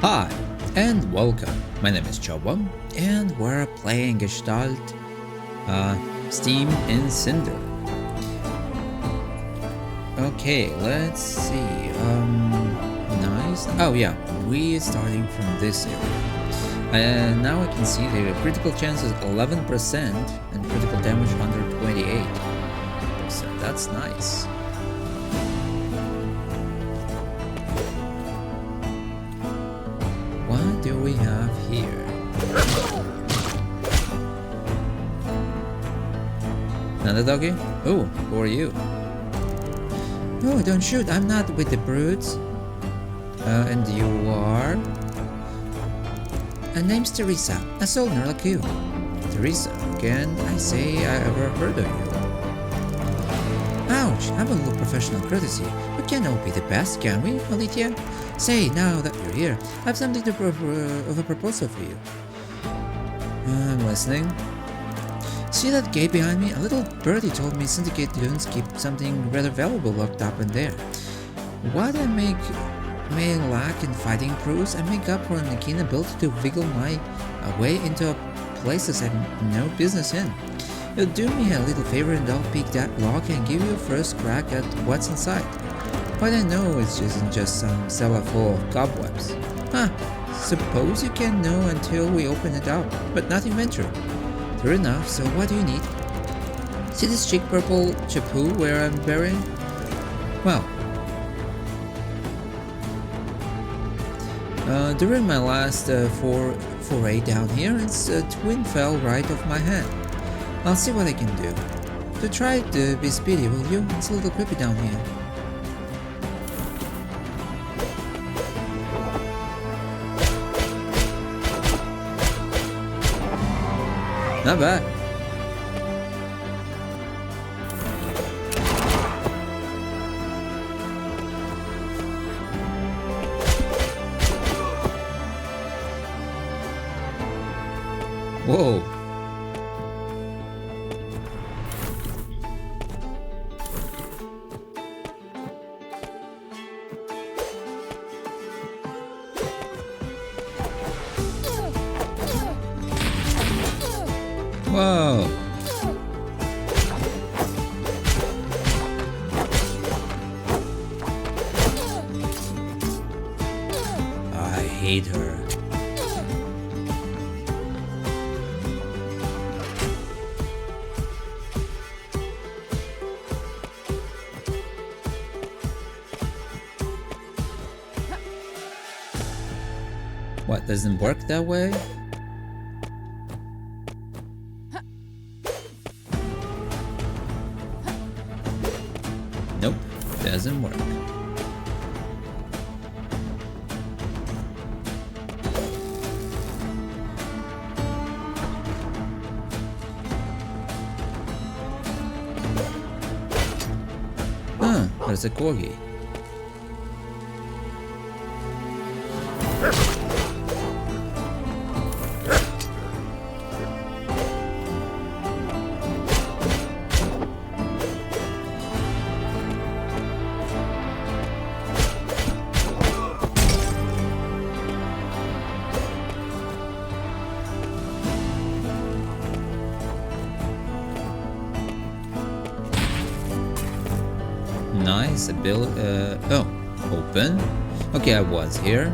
Hi, and welcome. My name is Chobo, and we're playing Gestalt, Steam in Cinder. Okay, let's see. Nice. Oh yeah, we're starting from this area. And now I can see the critical chance is 11% and critical damage 128%. That's nice. What do we have here? Another doggy? Oh, who are you? Oh, don't shoot, I'm not with the brutes. And you are? My name's Teresa, a soldier like you. Teresa, can I say I ever heard of you? Ouch, have a little professional courtesy. We can't all be the best, can we, Alicia? Say, now that you're here, I have something of a proposal for you. I'm listening. See that gate behind me? A little birdie told me syndicate goons keep something rather valuable locked up in there. What I may lack in fighting prowess, I make up for an keen ability to wiggle my way into places I've no business in. You'll do me a little favor and I'll pick that lock and give you a first crack at what's inside. But I know it isn't just some cellar full of cobwebs. Huh, suppose you can't know until we open it up, but nothing ventured. True enough, so what do you need? See this chic purple chapeau where I'm burying? Well, during my last foray down here, its twin fell right off my hand. I'll see what I can do. So try to be speedy, will you? It's a little creepy down here. Not bad. Whoa. Whoa. I hate her. What, doesn't work that way? Nope, doesn't work. Huh, there's a corgi. Nice ability. Oh, open. Okay, I was here.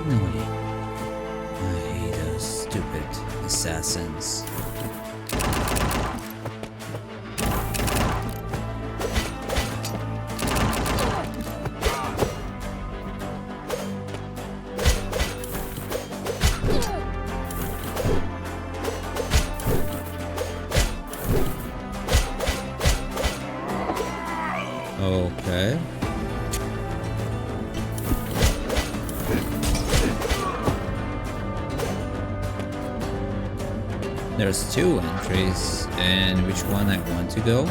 No way. I hate those stupid assassins. Okay. There's two entries, and which one I want to go?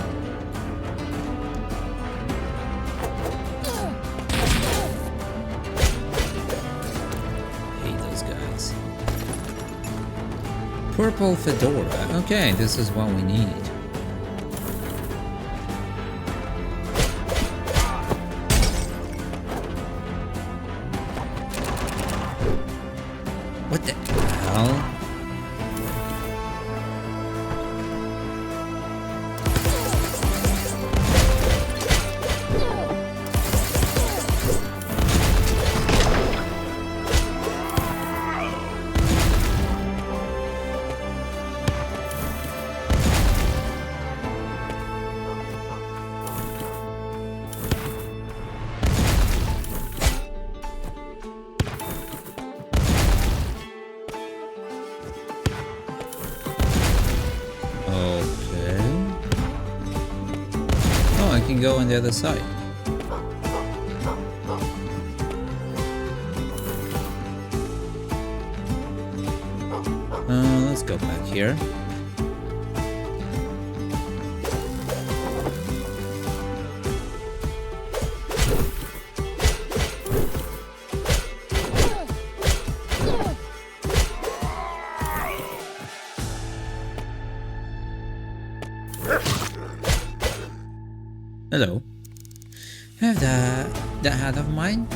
Purple fedora. Okay, this is what we need. What the hell? I can go on the other side. Let's go back here. Hello. Have that hat of mine?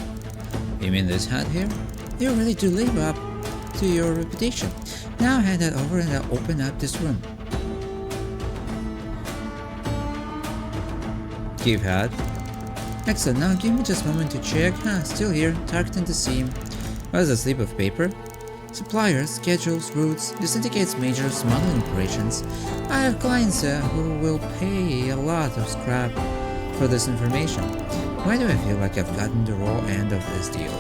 You mean this hat here? You really do live up to your reputation. Now hand that over and I'll open up this room. Give hat. Excellent, now give me just a moment to check. Still here, tucked in the seam. What is a slip of paper? Suppliers, schedules, routes. This indicates major smuggling operations. I have clients who will pay a lot of scrap for this information. Why do I feel like I've gotten the raw end of this deal?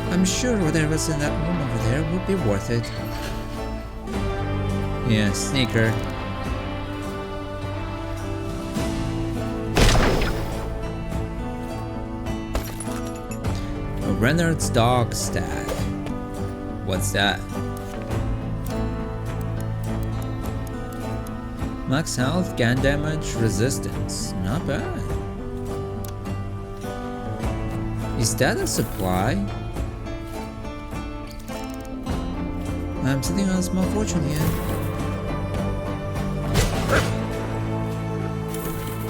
I'm sure whatever's in that room over there will be worth it. Yeah, sneaker. A Renard's dog stag. What's that? Max health, gun damage, resistance. Not bad. Is that a supply? I'm sitting on a small fortune here.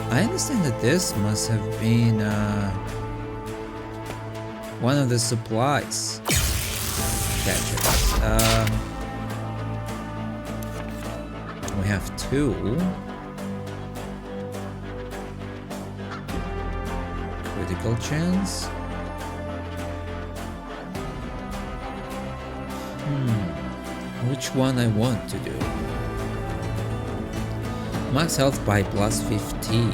I understand that this must have been one of the supplies catchers. We have two. Critical chance. Which one I want to do? Max health by plus 15.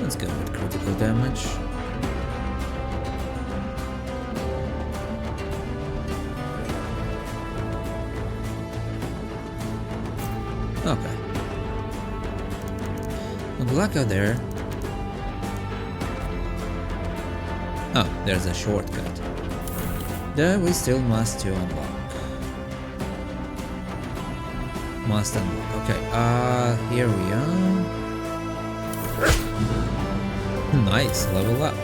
Let's go with critical damage. Okay. Good luck out there. Oh, there's a shortcut. There we still must to unlock. Must unlock. Okay, here we are. Nice, level up.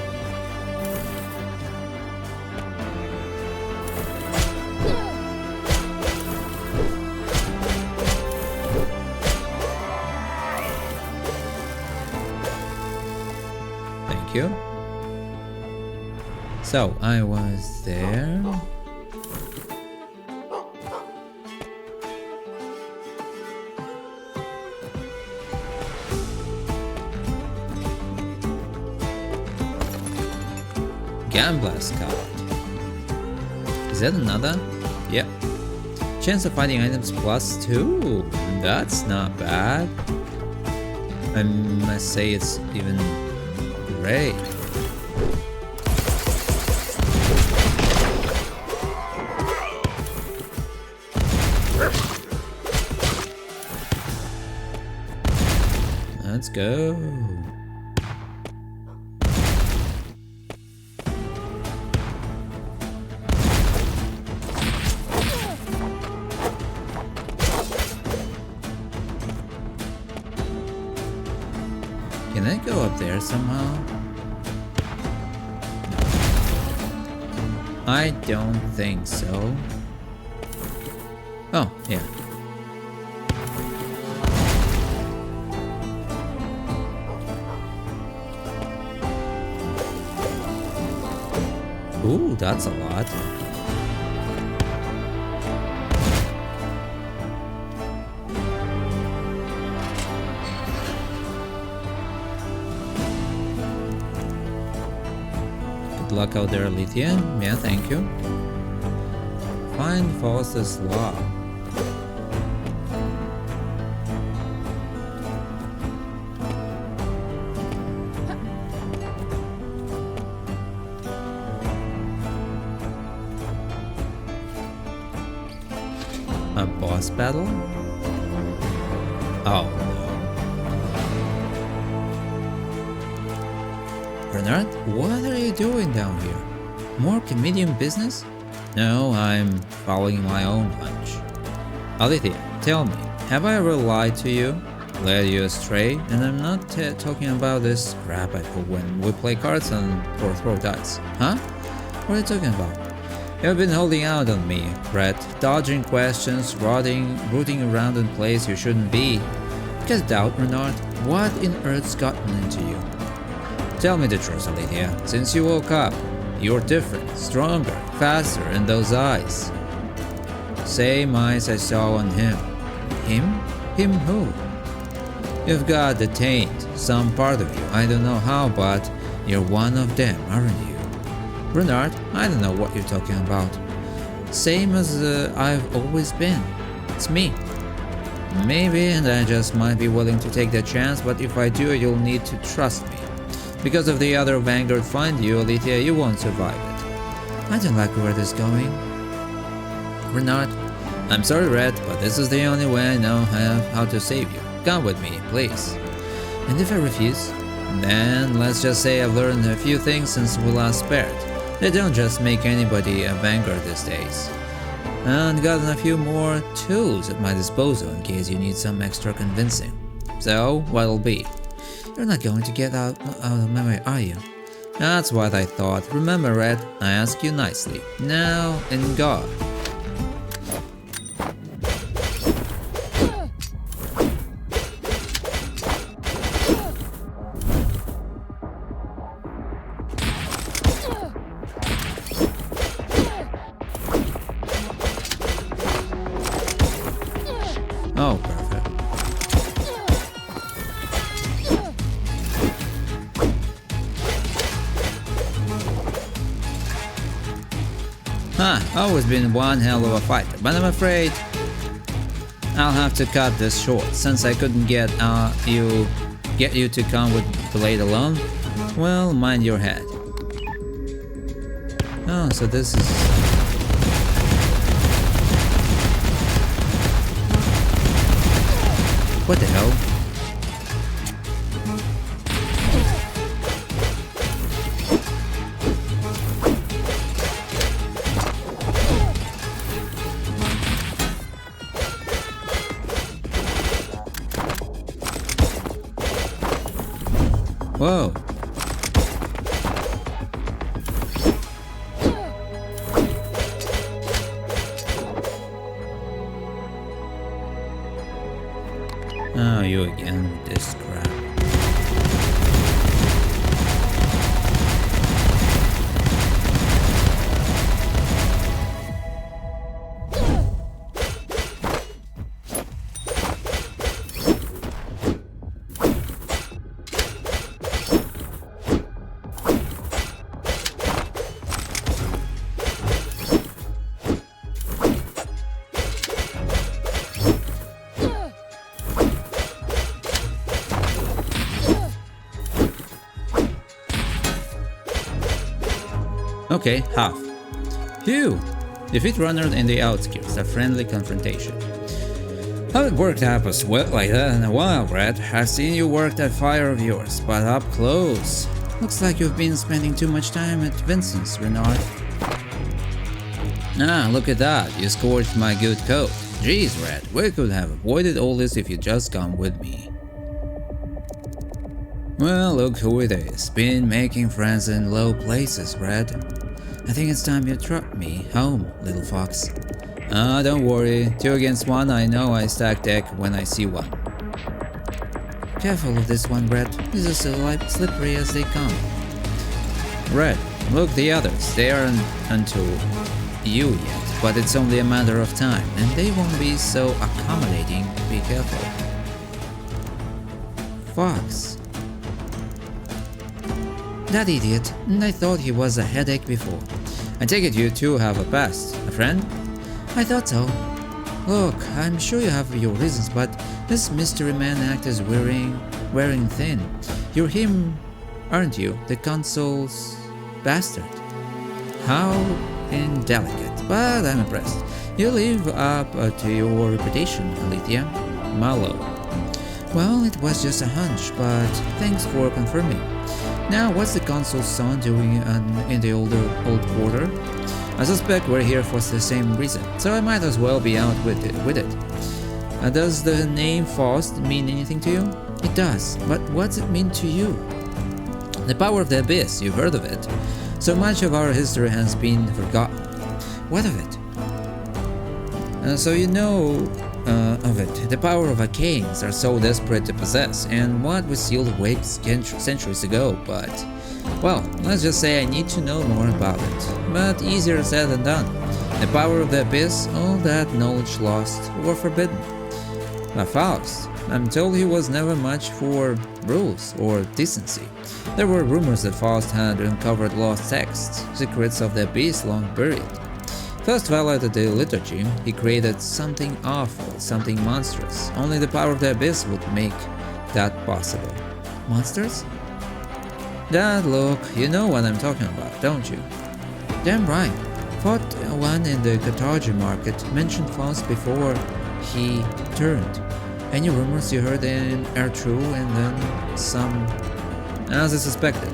Thank you. So, I was there. Gambler's card. Is that another? Yep. Chance of finding items plus 2. That's not bad. I must say it's even great. Let's go. Can I go up there somehow? No. I don't think so. Oh, yeah. Ooh, that's a lot. Good luck out there, Alethea. Yeah, thank you. Find Faust's law. A boss battle? Oh no. Bernard, what are you doing down here? More comedian business? No, I'm following my own hunch. Alethea, tell me, have I ever lied to you? Led you astray? And I'm not talking about this crap I pull when we play cards or throw dice. Huh? What are you talking about? You've been holding out on me, Brett, dodging questions, rooting around in place you shouldn't be. Get it out, Renard. What in earth's gotten into you? Tell me the truth, Alethea. Since you woke up, you're different, stronger, faster in those eyes. Same eyes I saw on him. Him? Him who? You've got detained, some part of you. I don't know how, but you're one of them, aren't you? Renard, I don't know what you're talking about. Same as I've always been. It's me. Maybe, and I just might be willing to take that chance, but if I do, you'll need to trust me. Because if the other Vanguard find you, Alethea, you won't survive it. I don't like where this is going. Renard, I'm sorry, Red, but this is the only way I know how to save you. Come with me, please. And if I refuse? Then let's just say I've learned a few things since we last spared. They don't just make anybody a Vanguard these days. And gotten a few more tools at my disposal in case you need some extra convincing. So, what'll be? You're not going to get out of my way, are you? That's what I thought. Remember, Red, I ask you nicely. Now, in God. Oh, perfect. Always been one hell of a fighter, but I'm afraid I'll have to cut this short, since I couldn't get you to come with Blade alone. Well, mind your head. Oh, so this is... What the hell? Whoa. Oh, you again with this crap. Okay, half. Phew! Defeat runner in the outskirts, a friendly confrontation. Haven't worked up a sweat like that in a while, Brad. I've seen you work that fire of yours, but up close. Looks like you've been spending too much time at Vincent's, Renard. Ah, look at that, you scorched my good coat. Jeez, Red, we could have avoided all this if you'd just come with me. Well, look who it is. Been making friends in low places, Red. I think it's time you trot me home, little fox. Ah, don't worry. 2 against 1, I know I stack deck when I see one. Careful of this one, Red. This is as slippery as they come. Red, look the others. They aren't until you yet, but it's only a matter of time, and they won't be so accommodating. Be careful. Fox. That idiot. I thought he was a headache before. I take it you two have a past. A friend? I thought so. Look, I'm sure you have your reasons, but this mystery man act is wearing thin. You're him, aren't you? The consul's bastard. How indelicate, but I'm impressed. You live up to your reputation, Alethea. Mallow. Well, it was just a hunch, but thanks for confirming. Now, what's the consul's son doing in the old quarter? I suspect we're here for the same reason, so I might as well be out with it. Does the name Faust mean anything to you? It does, but what's it mean to you? The power of the abyss, you've heard of it. So much of our history has been forgotten. What of it? So you know of it. The power of arcanes are so desperate to possess, and what was sealed away centuries ago, but... Well, let's just say I need to know more about it. But easier said than done. The power of the abyss, all that knowledge lost or forbidden. But Faust, I'm told he was never much for rules or decency. There were rumors that Faust had uncovered lost texts, secrets of the abyss long buried. First violated the liturgy, he created something awful, something monstrous. Only the power of the abyss would make that possible. Monsters? Dad, look, you know what I'm talking about, don't you? Damn right. Fought one in the Carthage market, mentioned Faust before he turned. Any rumors you heard are true, and then some, as I suspected.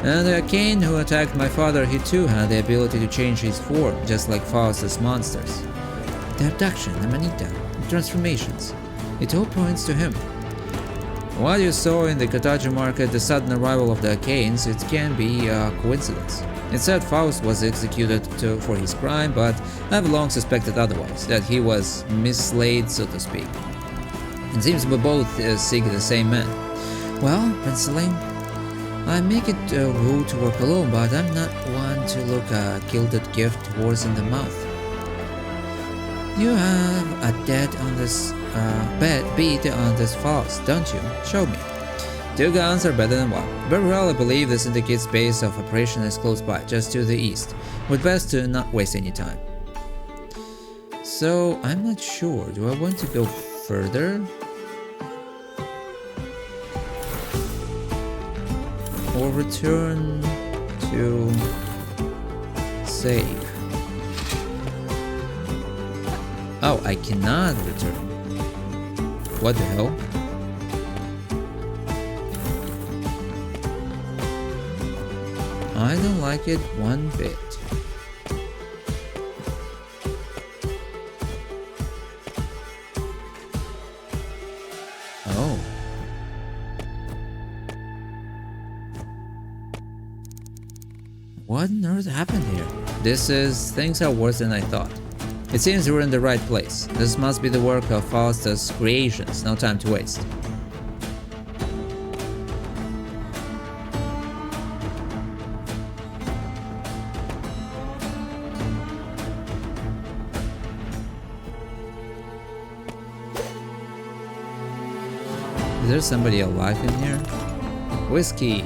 And the Arcane who attacked my father, he too had the ability to change his form, just like Faust's monsters. The abduction, the manita, the transformations, it all points to him. What you saw in the Carthage market, the sudden arrival of the Arcanes, it can be a coincidence. It said Faust was executed for his crime, but I've long suspected otherwise, that he was mislaid, so to speak. It seems we both seek the same man. Well, Prince Elaine, I make it a rule to work alone, but I'm not one to look a gilded gift horse in the mouth. You have a beat on this Faust, don't you? Show me. 2 guns are better than 1. Very well, I believe the syndicate's base of operation is close by, just to the east. Would best to not waste any time. So, I'm not sure. Do I want to go further? Or return to save? Oh, I cannot return. What the hell? I don't like it one bit. Oh. What on earth happened here? Things are worse than I thought. It seems we're in the right place. This must be the work of Faust's creations. No time to waste. Is there somebody alive in here? Whiskey.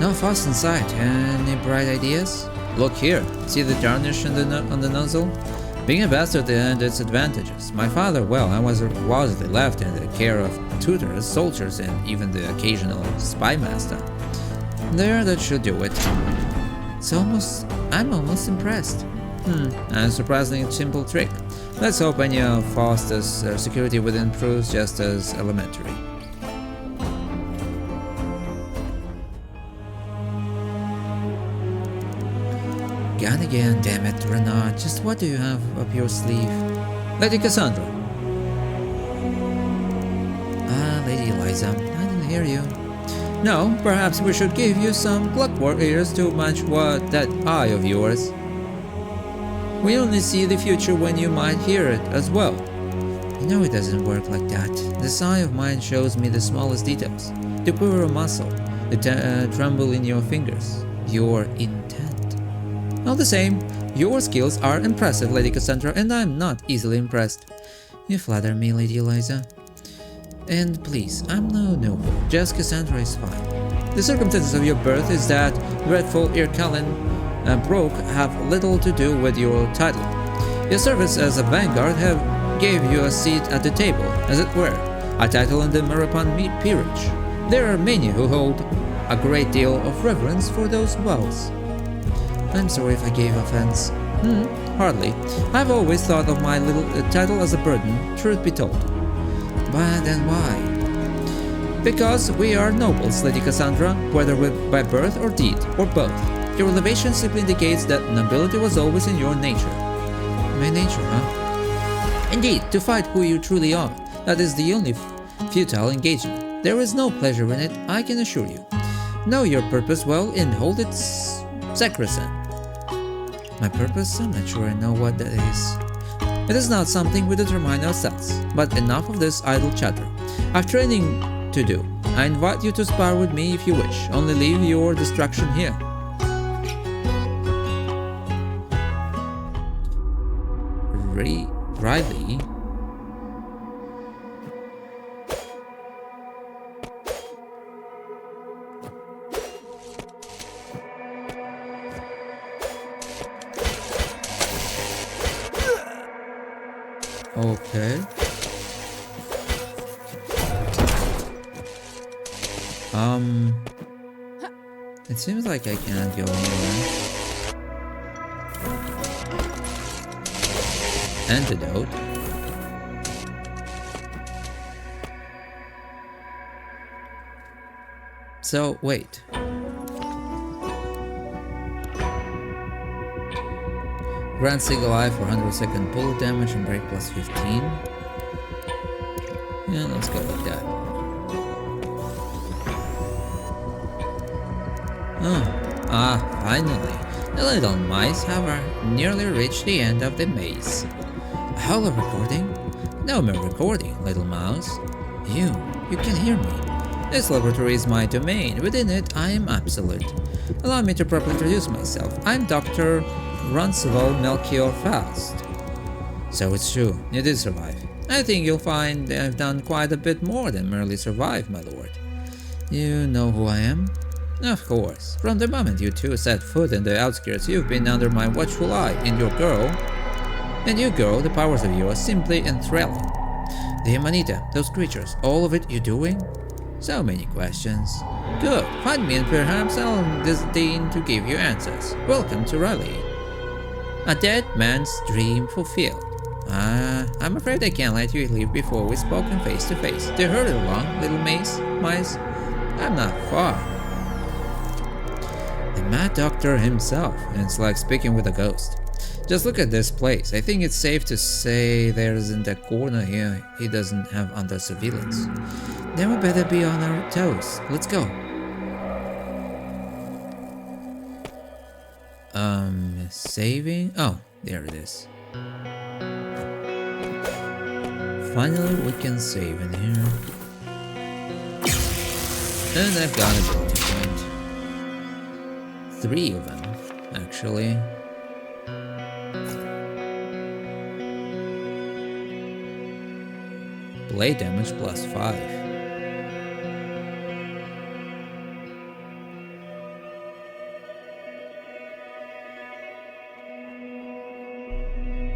No Faust in sight. Any bright ideas? Look here. See the tarnish on the nozzle? Being a bastard and its advantages. My father, well, I was wisely left in the care of tutors, soldiers, and even the occasional spy master. There, that should do it. I'm almost impressed. A surprisingly simple trick. Let's hope any of Faust's security within proves just as elementary. Gone again, damn it, Renard. Just what do you have up your sleeve? Lady Cassandra. Ah, Lady Eliza, I didn't hear you. No, perhaps we should give you some clockwork ears to match what that eye of yours. We only see the future when you might hear it as well. You know it doesn't work like that. This eye of mine shows me the smallest details. The quiver of muscle, the tremble in your fingers, your intent. All the same, your skills are impressive, Lady Cassandra, and I'm not easily impressed. You flatter me, Lady Eliza. And please, I'm no noble, just Cassandra is fine. The circumstances of your birth is that dreadful Irkalen broke have little to do with your title. Your service as a vanguard gave you a seat at the table, as it were, a title in the Marapan peerage. There are many who hold a great deal of reverence for those vows. I'm sorry if I gave offense. Hardly. I've always thought of my little title as a burden, truth be told. But then why? Because we are nobles, Lady Cassandra, whether by birth or deed, or both. Your elevation simply indicates that nobility was always in your nature. My nature, huh? Indeed, to fight who you truly are. That is the only futile engagement. There is no pleasure in it, I can assure you. Know your purpose well and hold it sacrosanct. My purpose? I'm not sure I know what that is. It is not something we determine ourselves, but enough of this idle chatter. I've training to do. I invite you to spar with me if you wish, only leave your distraction here. Riley? Okay. It seems like I can't go anywhere. Antidote. So, wait. Grant Single Eye for 100-second bullet damage and break plus 15. Yeah, let's go like that. Finally. The little mice have nearly reached the end of the maze. A holo recording? No mere recording, little mouse. You can hear me. This laboratory is my domain. Within it, I am absolute. Allow me to properly introduce myself. I'm Dr. Roncesvalles Melchior Faust. So it's true, you did survive. I think you'll find I've done quite a bit more than merely survive, my lord. You know who I am? Of course. From the moment you two set foot in the outskirts, you've been under my watchful eye, and you, girl, the powers of you are simply enthralling. The Amanita, those creatures, all of it you doing? So many questions. Good, find me and perhaps I'll disdain to give you answers. Welcome to Raleigh. A dead man's dream fulfilled. I'm afraid I can't let you leave before we've spoken face to face. To hurry along, little mice. I'm not far. The Mad Doctor himself, and it's like speaking with a ghost. Just look at this place. I think it's safe to say there isn't a corner here he doesn't have under surveillance. Then we better be on our toes. Let's go. Saving? Oh, there it is. Finally, we can save in here. And I've got a ability point. 3 of them, actually. Blade damage plus 5.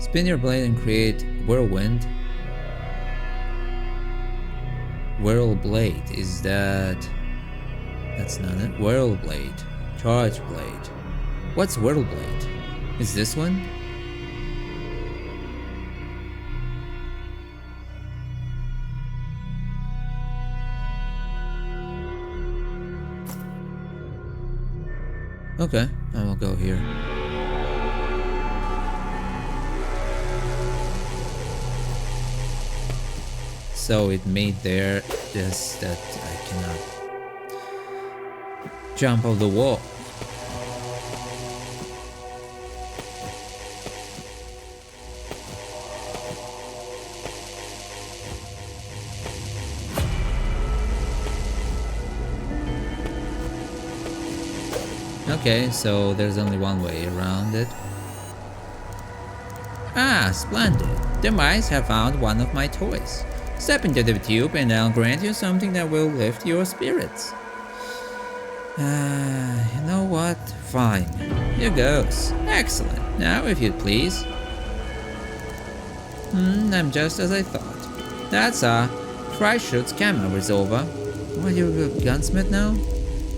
Spin your blade and create whirlwind. Whirl blade, is that... That's not it. Whirl blade. Charge blade. What's whirl blade? Is this one? Okay, I will go here. so it made there just that I cannot jump off the wall. Okay, so there's only one way around it. Ah, splendid. The mice have found one of my toys. Step into the tube and I'll grant you something that will lift your spirits. You know what? Fine. Here goes. Excellent. Now, if you'd please. I'm just as I thought. That's Freischutz camera resolver. Are you a gunsmith now?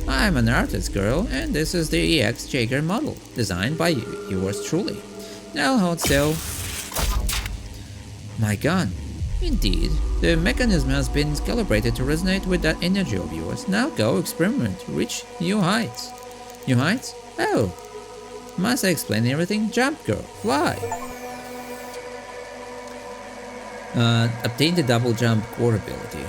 I'm an artist girl, and this is the EX Jaeger model, designed by yours truly. Now hold still. My gun. Indeed, the mechanism has been calibrated to resonate with that energy of yours. Now go experiment, reach new heights. New heights? Oh. Must I explain everything? Jump, girl, fly. Obtain the double jump core ability.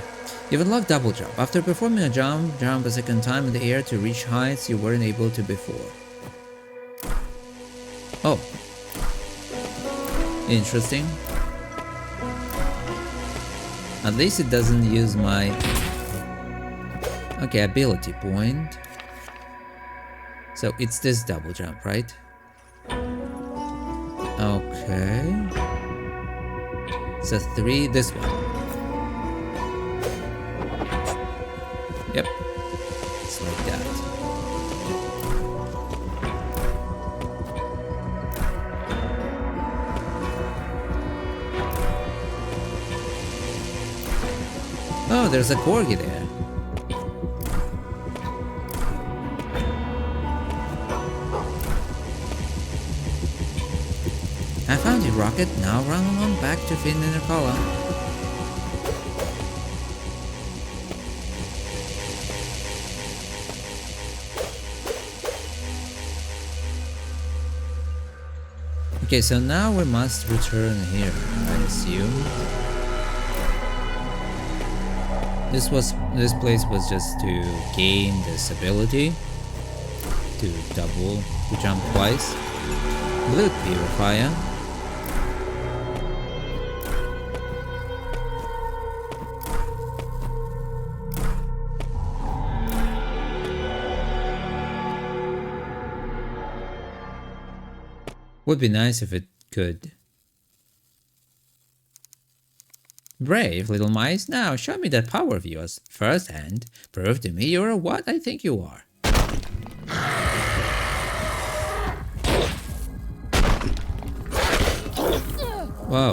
You've unlocked double jump. After performing a jump a second time in the air to reach heights you weren't able to before. Oh. Interesting. At least it doesn't use my... Okay, ability point. So it's this double jump, right? Okay. So 3, this one. Yep. It's like that. Oh, there's a corgi there. I found you, Rocket. Now run along back to Finn and Nicola. Okay, so now we must return here, I assume. This place was just to gain this ability to jump twice. Loot purifier. Would be nice if it could. Brave little mice, now show me that power of yours firsthand. Prove to me you're what I think you are. Whoa.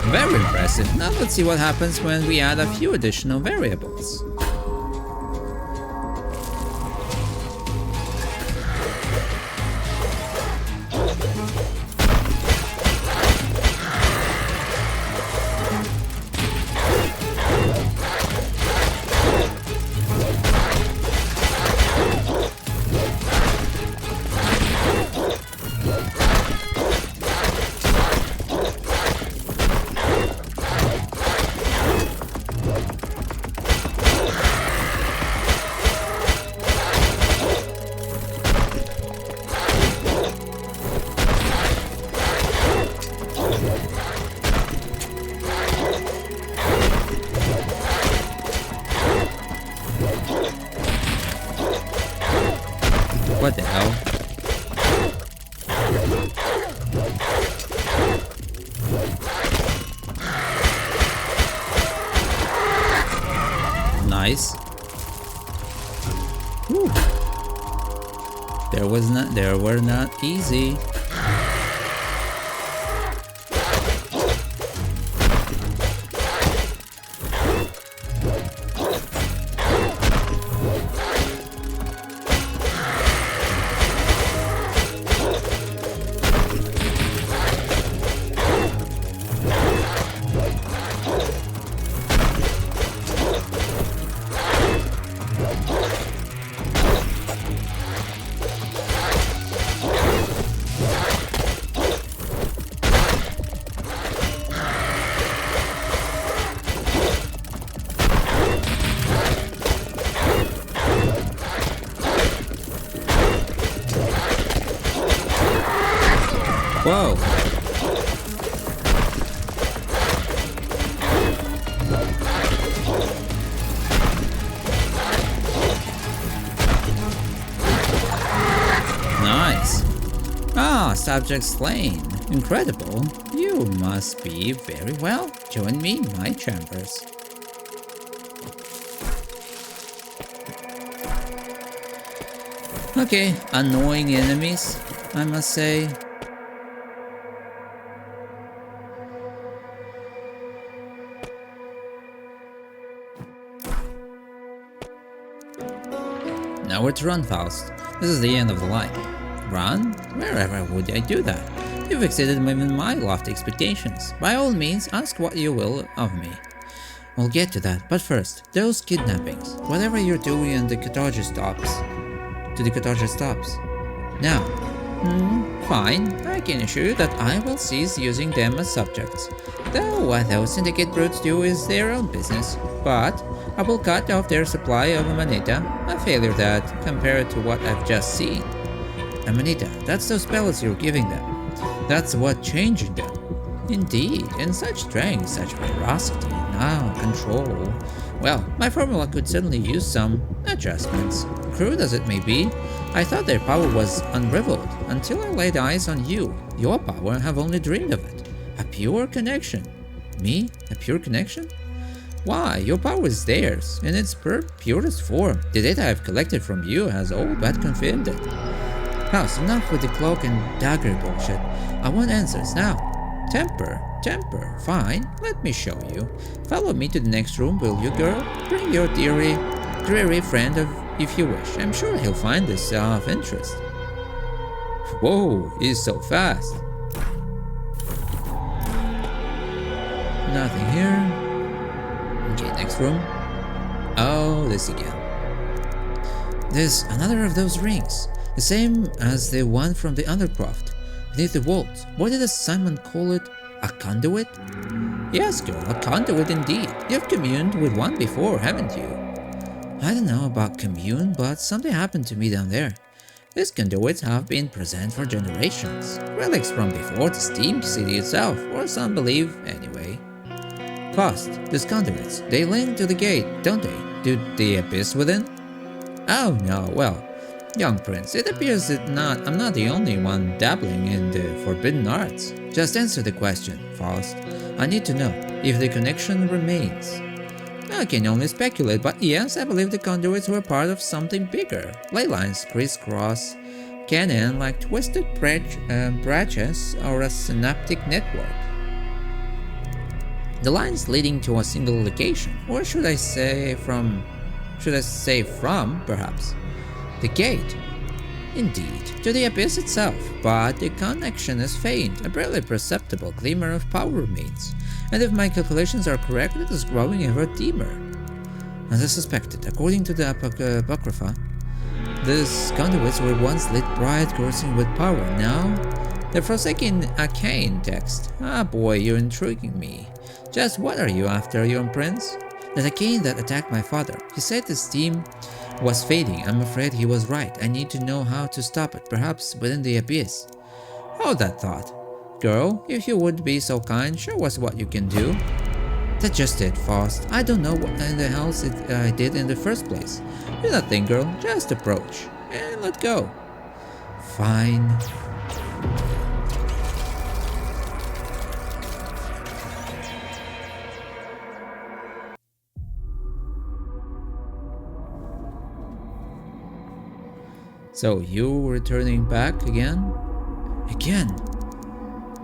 Very impressive. Now let's see what happens when we add a few additional variables. What the hell? Nice. Whew. They were not easy. Whoa! Nice! Ah, subject slain. Incredible. You must be very well. Join me in my chambers. Okay, annoying enemies, I must say. Nowhere to run, Faust. This is the end of the line. Run? Wherever would I do that? You've exceeded even my lofty expectations. By all means, ask what you will of me. We'll get to that, but first, those kidnappings. Whatever you're doing in the Kataja stops. Now, fine, I can assure you that I will cease using them as subjects. Though what those syndicate brutes do is their own business, but I will cut off their supply of Amanita, a failure that, compared to what I've just seen. Amanita, that's those pellets you're giving them. That's what changing them. Indeed, in such strength, such ferocity, now control. Well, my formula could certainly use some adjustments. Crude as it may be, I thought their power was unrivaled until I laid eyes on you. Your power, I have only dreamed of it. A pure connection. Me? A pure connection? Why, your power is theirs, in its purest form. The data I've collected from you has all but confirmed it. Faust, enough with the cloak and dagger bullshit. I want answers now. Temper, fine, let me show you. Follow me to the next room, will you, girl? Bring your dreary friend if you wish. I'm sure he'll find this of interest. Whoa, he's so fast. Nothing here. Okay, next room. Oh, this again. There's another of those rings, the same as the one from the Undercroft. Beneath the walls. What did Simon call it? A conduit? Yes, girl, a conduit indeed. You've communed with one before, haven't you? I don't know about commune, but something happened to me down there. These conduits have been present for generations. Relics from before the Steam City itself, or some believe anyway. Faust, these conduits, they link to the gate, don't they? To the abyss within? Oh no, well, young prince, it appears that I'm not the only one dabbling in the forbidden arts. Just answer the question, Faust. I need to know if the connection remains. I can only speculate, but yes, I believe the conduits were part of something bigger. Ley lines crisscross, can end like twisted branches or a synaptic network. The lines leading to a single location, or should I say from, perhaps. The gate. Indeed, to the abyss itself, but the connection is faint, a barely perceptible glimmer of power remains, and if my calculations are correct, it is growing ever dimmer. As I suspected, according to the Apocrypha, these conduits were once lit bright, coursing with power. Now, the forsaken arcane text. Ah boy, you're intriguing me. Just what are you after, young prince? That arcane that attacked my father. He said the steam was fading. I'm afraid he was right. I need to know how to stop it, perhaps within the abyss. Hold that thought. Girl, if you would be so kind, show us what you can do. That's just it, Faust. I don't know what in the hell I did in the first place. Do not think, girl. Just approach. And let go. Fine. So you returning back again? Again?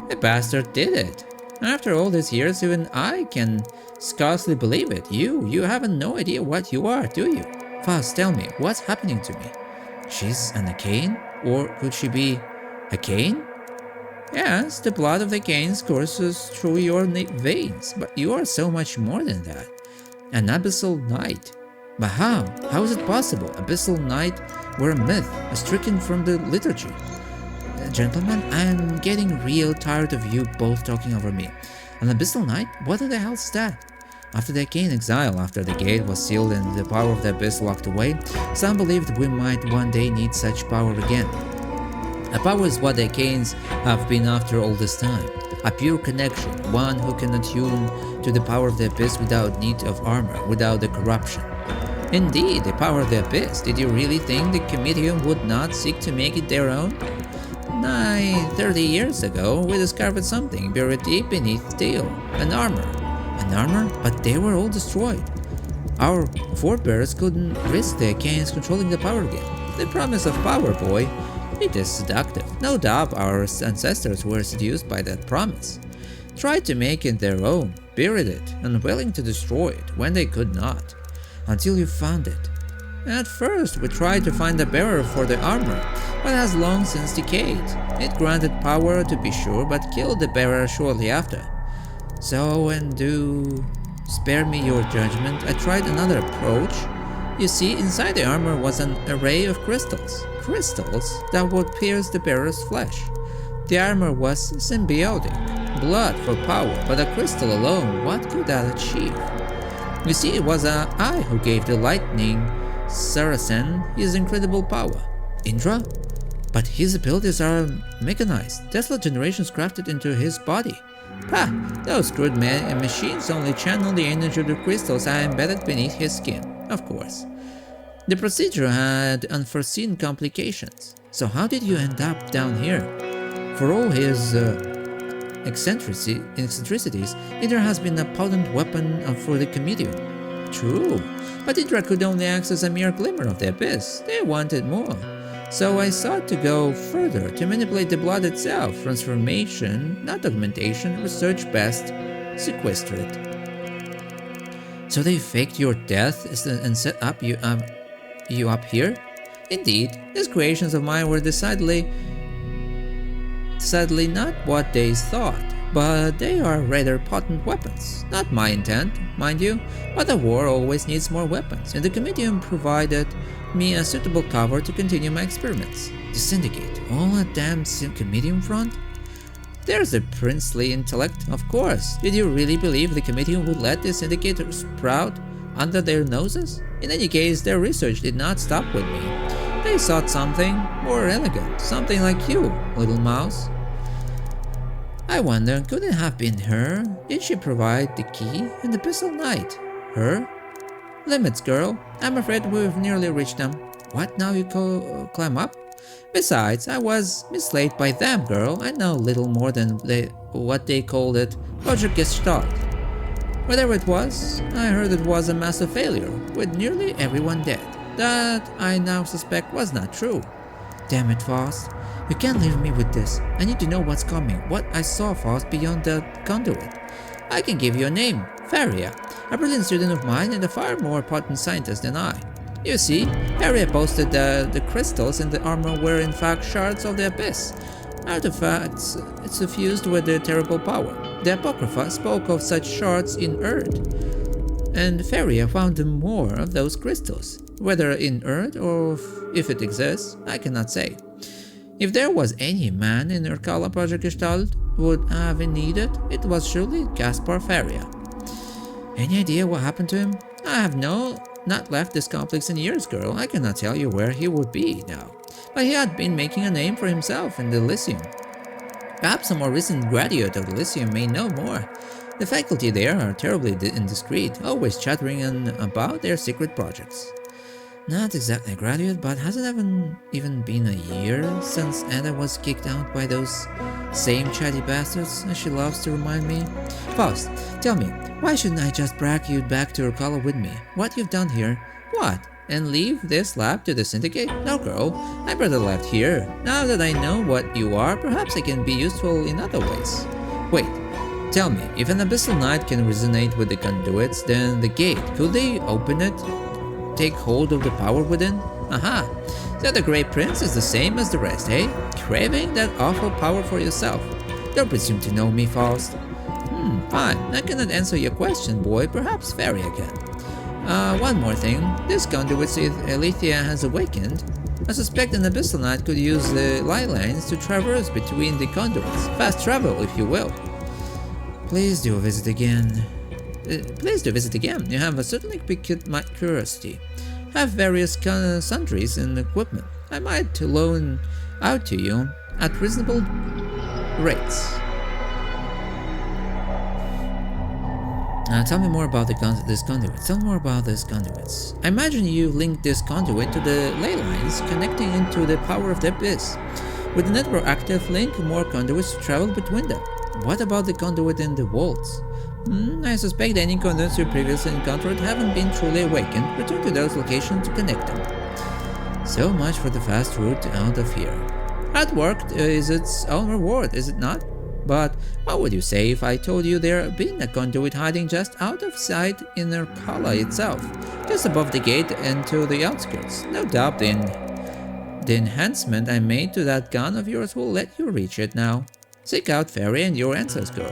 The bastard did it. After all these years, even I can scarcely believe it. You haven't no idea what you are, do you? Faust, tell me, what's happening to me? She's an arcane? Or could she be arcane? Yes, the blood of the Arcanes courses through your veins, but you are so much more than that. An abyssal knight. But how? How is it possible? Abyssal knight were a myth, a stricken from the liturgy. Gentlemen, I'm getting real tired of you both talking over me. An abyssal knight? What the hell is that? After the Arcane exile, after the gate was sealed and the power of the abyss locked away, some believed we might one day need such power again. A power is what the Arcanes have been after all this time. A pure connection, one who can attune to the power of the Abyss without need of armor, without the corruption. Indeed, the power of the Abyss. Did you really think the Comitium would not seek to make it their own? 30 years ago, we discovered something buried deep beneath steel, an armor. An armor? But they were all destroyed. Our forebears couldn't risk the Arcanes controlling the power again. The promise of power, boy. It is seductive. No doubt our ancestors were seduced by that promise. Tried to make it their own, buried it, unwilling to destroy it when they could not. Until you found it. At first, we tried to find a bearer for the armor, but has long since decayed. It granted power to be sure, but killed the bearer shortly after. So, and do spare me your judgment, I tried another approach. You see, inside the armor was an array of crystals. Crystals that would pierce the bearer's flesh. The armor was symbiotic, blood for power, but a crystal alone, what could that achieve? You see, it was I who gave the lightning Saracen his incredible power. Indra? But his abilities are mechanized, desolate generations crafted into his body. Pah! Those crude machines only channel the energy of the crystals I embedded beneath his skin, of course. The procedure had unforeseen complications. So how did you end up down here? For all his eccentricities, Indra has been a potent weapon for the Comitium. True, but Indra could only access a mere glimmer of the Abyss. They wanted more. So I sought to go further, to manipulate the blood itself. Transformation, not augmentation, research best, sequester it. So they faked your death and set up you up here? Indeed, these creations of mine were decidedly not what they thought, but they are rather potent weapons. Not my intent, mind you, but a war always needs more weapons, and the Comitium provided me a suitable cover to continue my experiments. The Syndicate, all a damn Comitium front? There's a princely intellect, of course. Did you really believe the Comitium would let the Syndicate sprout under their noses? In any case, their research did not stop with me. They sought something more elegant, something like you, little mouse. I wonder, could it have been her? Did she provide the key and the Abyssal Knight? Her? Limits, girl. I'm afraid we've nearly reached them. What now you climb up? Besides, I was mislaid by them, girl. I know little more than what they called it, Project Gestalt. Whatever it was, I heard it was a massive failure, with nearly everyone dead. That, I now suspect, was not true. Damn it, Faust. You can't leave me with this. I need to know what's coming, what I saw, Faust, beyond the conduit. I can give you a name, Faria, a brilliant student of mine and a far more potent scientist than I. You see, Faria boasted that the crystals in the armor were in fact shards of the Abyss, artifacts suffused with their terrible power. The Apocrypha spoke of such shards in Earth, and Faria found more of those crystals. Whether in Earth or if it exists, I cannot say. If there was any man in Urkala Project Gestalt would have needed, it was surely Gaspar Faria. Any idea what happened to him? I have not left this complex in years, girl. I cannot tell you where he would be now. But he had been making a name for himself in the Lyceum. Perhaps a more recent graduate of the Lyceum may know more. The faculty there are terribly indiscreet, always chattering about their secret projects. Not exactly a graduate, but hasn't even been a year since Ada was kicked out by those same chatty bastards, as she loves to remind me. Faust, tell me, why shouldn't I just drag you back to Urkala with me? What you've done here? What? And leave this lab to the Syndicate? No, girl, I better left here. Now that I know what you are, perhaps I can be useful in other ways. Wait, tell me, if an Abyssal Knight can resonate with the conduits, then the gate, could they open it? Take hold of the power within? Aha! So the Great Prince is the same as the rest, eh? Craving that awful power for yourself. Don't presume to know me, Faust. Fine. I cannot answer your question, boy. Perhaps Faria can. One more thing. This conduit Alethea has awakened. I suspect an Abyssal Knight could use the light lines to traverse between the conduits. Fast travel, if you will. Please do visit again. You have certainly piqued my curiosity. I have various sundries and equipment. I might loan out to you at reasonable rates. Tell me more about this conduit. Tell me more about this conduits. I imagine you linked this conduit to the ley lines connecting into the power of the abyss. With the network active, link more conduits to travel between them. What about the conduit in the walls? I suspect any conduits you previously encountered haven't been truly awakened. Return to those locations to connect them. So much for the fast route out of here. Hard work is its own reward, is it not? But what would you say if I told you there had been a conduit hiding just out of sight in Nerkala itself, just above the gate and to the outskirts? No doubt the enhancement I made to that gun of yours will let you reach it now. Seek out Fairy and your ancestor,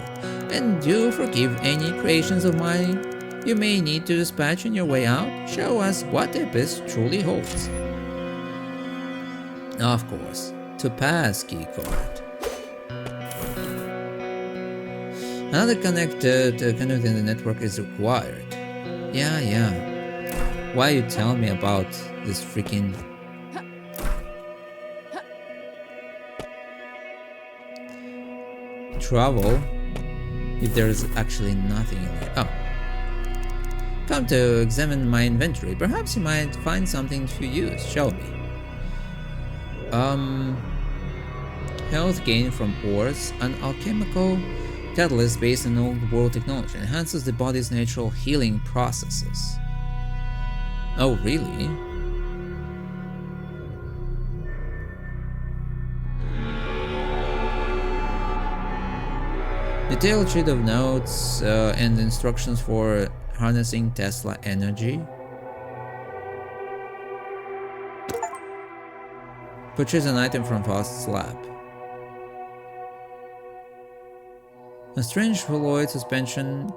and do forgive any creations of mine you may need to dispatch on your way out. Show us what the abyss truly holds. Of course, to pass keycard. Another connected conduit in the network is required. Yeah. Why you tell me about this freaking... travel if there's actually nothing in it? Oh. Come to examine my inventory. Perhaps you might find something to use. Show me. Health gain from ores, an alchemical catalyst based on old world technology, enhances the body's natural healing processes. Oh, really? Detailed sheet of notes and instructions for harnessing Tesla energy. Purchase an item from Faust's lab. A strange colloid suspension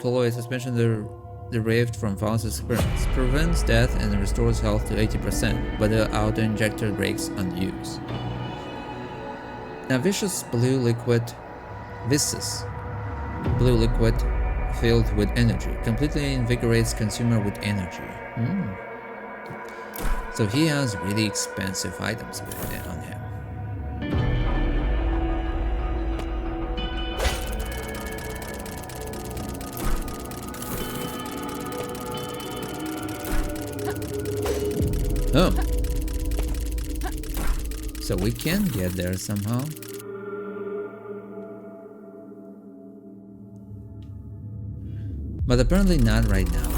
derived from Faust's experiments prevents death and restores health to 80%, but the auto-injector breaks on use. A viscous blue liquid filled with energy completely invigorates consumer with energy. So he has really expensive items on him. Oh. So we can get there somehow. But apparently not right now.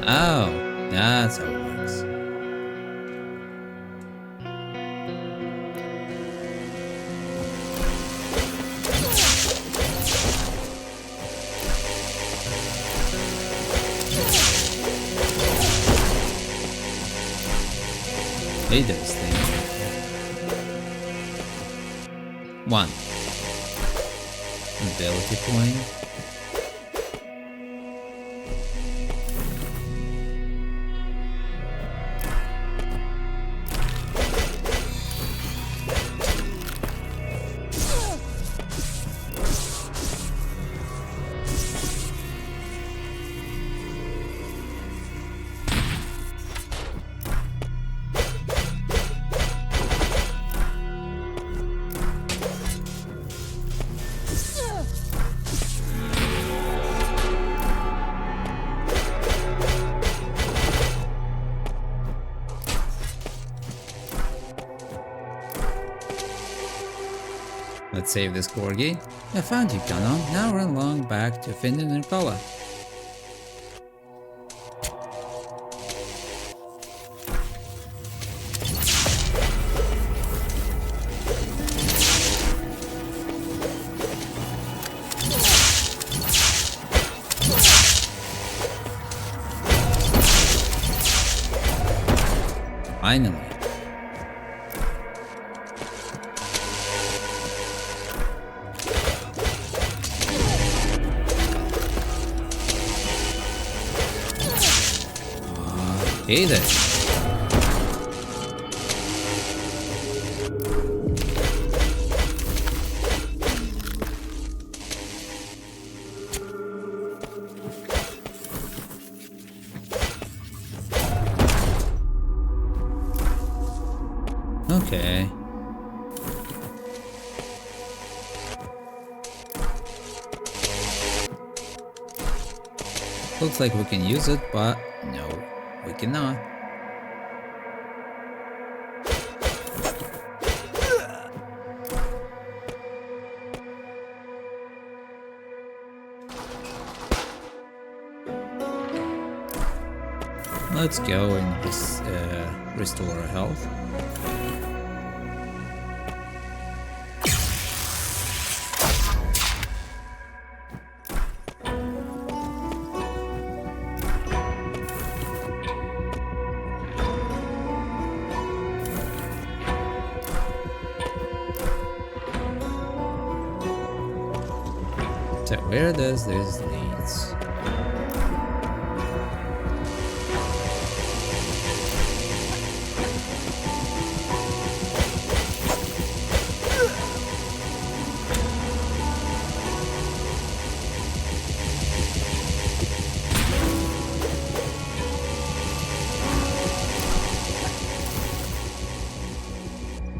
Oh, that's how it works. Hey, this thing. 1 ability point. Let's save this corgi. I found you, Ganon. Now run along back to Finland and Nerkala. Finally. Hey there. Okay. Looks like we can use it, but no, we cannot. Let's go and restore our health. So where does this leads?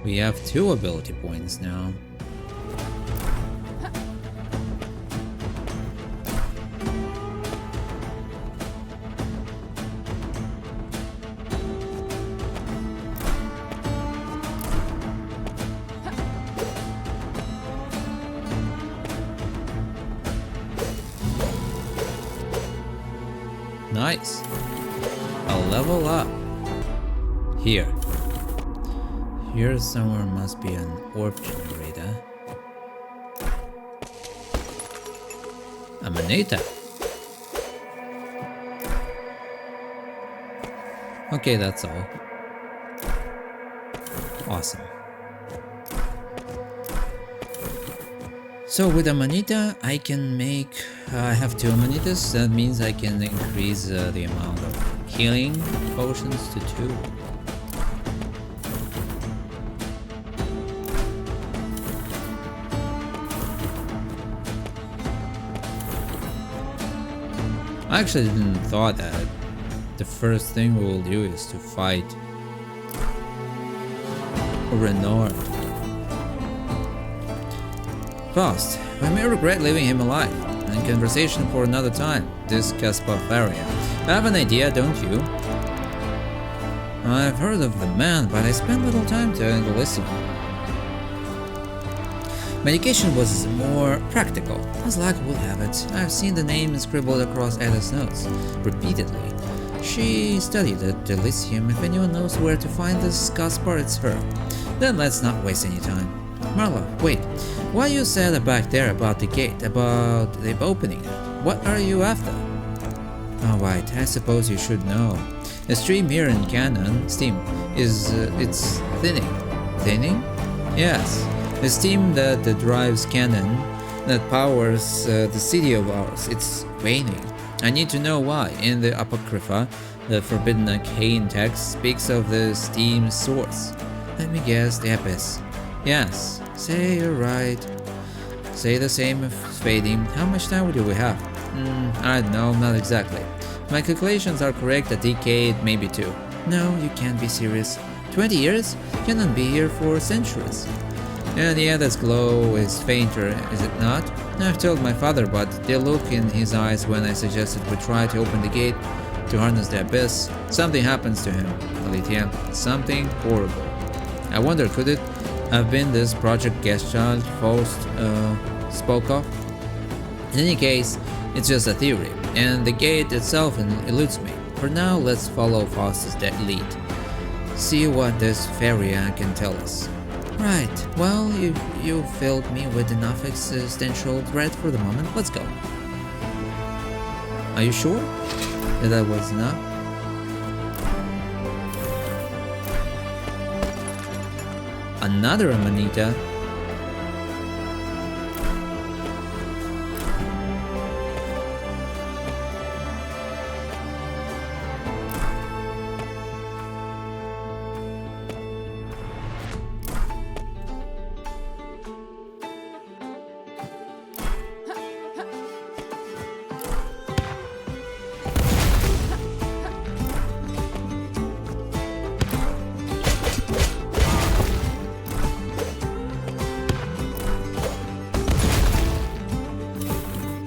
We have 2 ability points now. Nice. I'll level up. Here. Here somewhere must be an orb generator. A manita. Okay, that's all. Awesome. So with a manita, I can make... I have 2 manitas, that means I can increase the amount of healing potions to 2. I actually didn't thought that the first thing we will do is to fight Renard. Faust, we may regret leaving him alive, and conversation for another time. Discuss Bavaria. I have an idea, don't you? I've heard of the man, but I spent little time to listen. Medication was more practical. As luck will have it, I've seen the name scribbled across Ada's notes repeatedly. She studied at the Lyceum. If anyone knows where to find this Caspar, it's her. Then let's not waste any time. Marla, wait. What you said back there about the gate, about the opening it, what are you after? Alright, I suppose you should know. The stream here in Canon, steam, it's thinning. Thinning? Yes. The steam that drives Canon, that powers the city of ours, it's waning. I need to know why. In the Apocrypha, the Forbidden Arcane text speaks of the steam source. Let me guess, the Abyss. Yes, say you're right. Say the same if fading. How much time do we have? I don't know, not exactly. My calculations are correct, a decade, maybe 2. No, you can't be serious. 20 years? Cannot be here for centuries. And the Ada's glow is fainter, is it not? I've told my father, but the look in his eyes when I suggested we try to open the gate to harness the Abyss, something happens to him, Alithia. Something horrible. I wonder, could it have been this Project Gestalt Faust spoke of? In any case, it's just a theory, and the gate itself eludes me. For now, let's follow Faust's lead. See what this Feria can tell us. Right, well, you filled me with enough existential dread for the moment. Let's go. Are you sure that was enough? Another Amanita.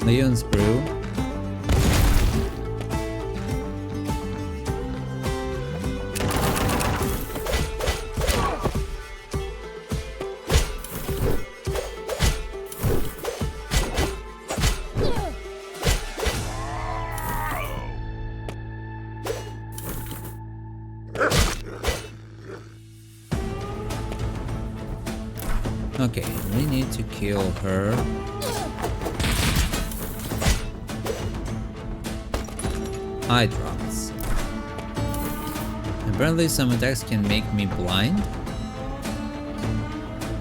Leon's brew. Okay, we need to kill her. Eye drops. Apparently some attacks can make me blind.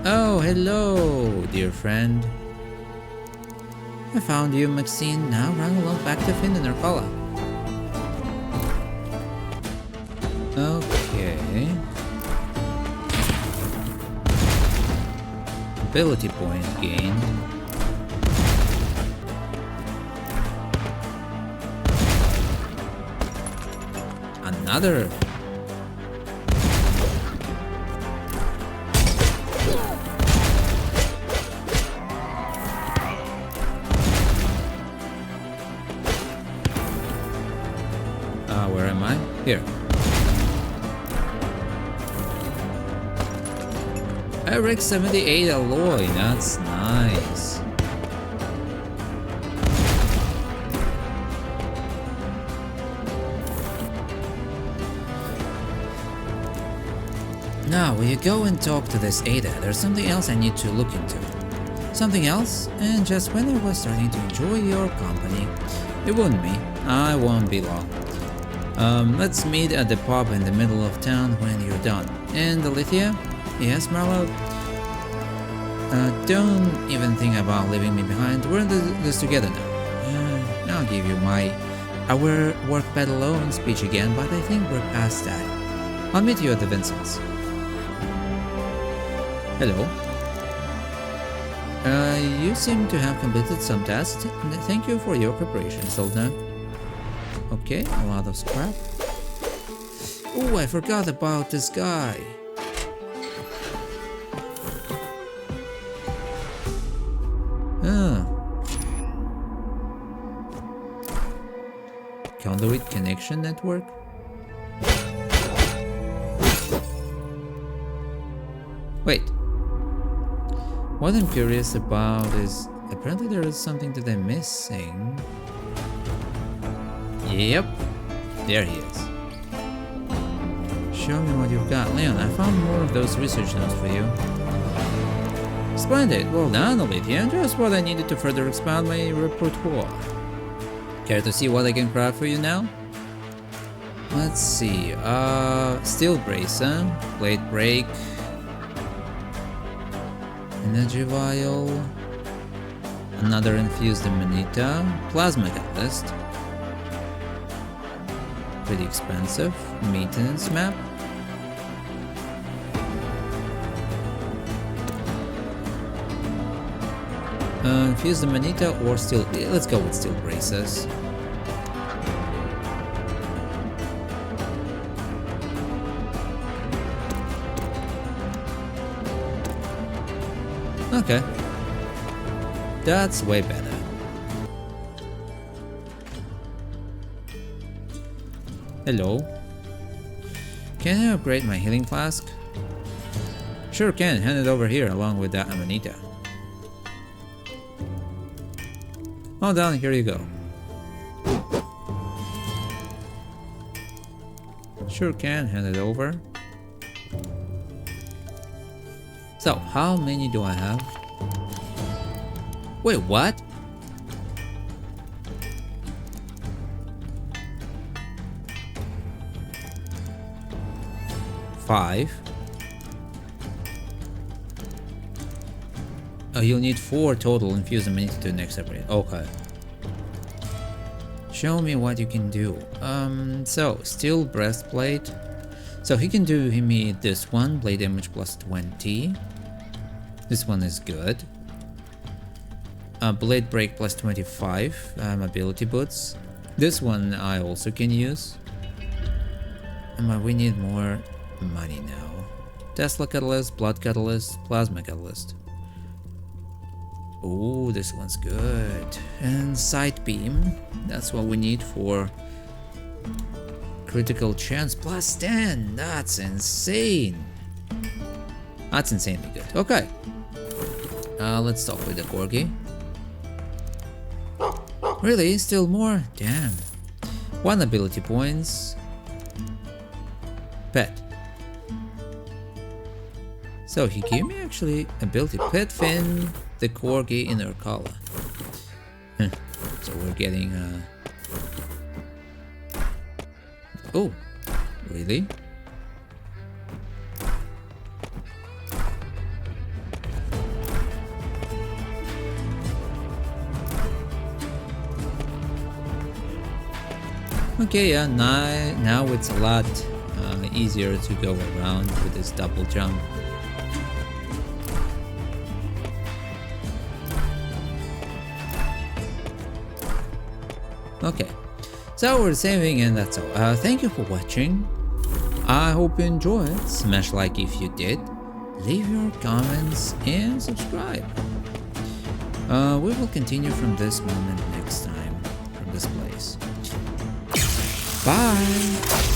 Oh, hello, dear friend. I found you, Maxine. Now run along back to Finn and Arcala. Okay. Ability point gained. Another. Where am I? Here. Eric 78 alloy, that's nice. Now, will you go and talk to this Ada? There's something else I need to look into. Something else? And just when I was starting to enjoy your company. It wouldn't be. I won't be long. Let's meet at the pub in the middle of town when you're done. And Alithia? Yes, Marlo? Don't even think about leaving me behind. We're in this together now. I'll give you my our work bed alone speech again, but I think we're past that. I'll meet you at the Vincent's. Hello. You seem to have completed some tasks. Thank you for your preparation, Sultan. Okay, a lot of scrap. Oh, I forgot about this guy. Conduit connection network? Wait. What I'm curious about is apparently there is something that I'm missing. Yep, there he is. Show me what you've got. Leon, I found more of those research notes for you. Splendid, well done, Olivia. Just what I needed to further expand my repertoire. Care to see what I can craft for you now? Let's see, steel brace, huh? Blade break. Energy vial. Another infused amanita. Plasma catalyst. Pretty expensive. Maintenance map. Infuse the manita or steel. Let's go with steel braces. Okay. That's way better. Hello. Can I upgrade my healing flask? Sure can. Hand it over here along with that amanita. Hold on, here you go. Sure can, hand it over. So, how many do I have? Wait, what? Five. Oh, you'll need 4 total infused amanita to the next upgrade. Okay. Show me what you can do. So, steel breastplate. So he can do me this one, blade damage plus 20. This one is good. Blade break plus 25, mobility boots. This one I also can use. We need more money now. Tesla catalyst, blood catalyst, plasma catalyst. Oh, this one's good. And sight beam. That's what we need for critical chance plus 10. That's insane. That's insanely good. Okay. Let's talk with the corgi. Really? Still more? Damn. 1 ability points. Pet. So he gave me actually ability Pet Fin, the corgi in Urkala. So we're getting oh, really? Okay, yeah, now it's a lot easier to go around with this double jump. Okay, so we're saving and that's all. Thank you for watching. I hope you enjoyed. Smash like if you did. Leave your comments and subscribe. We will continue from this moment next time, from this place. Bye!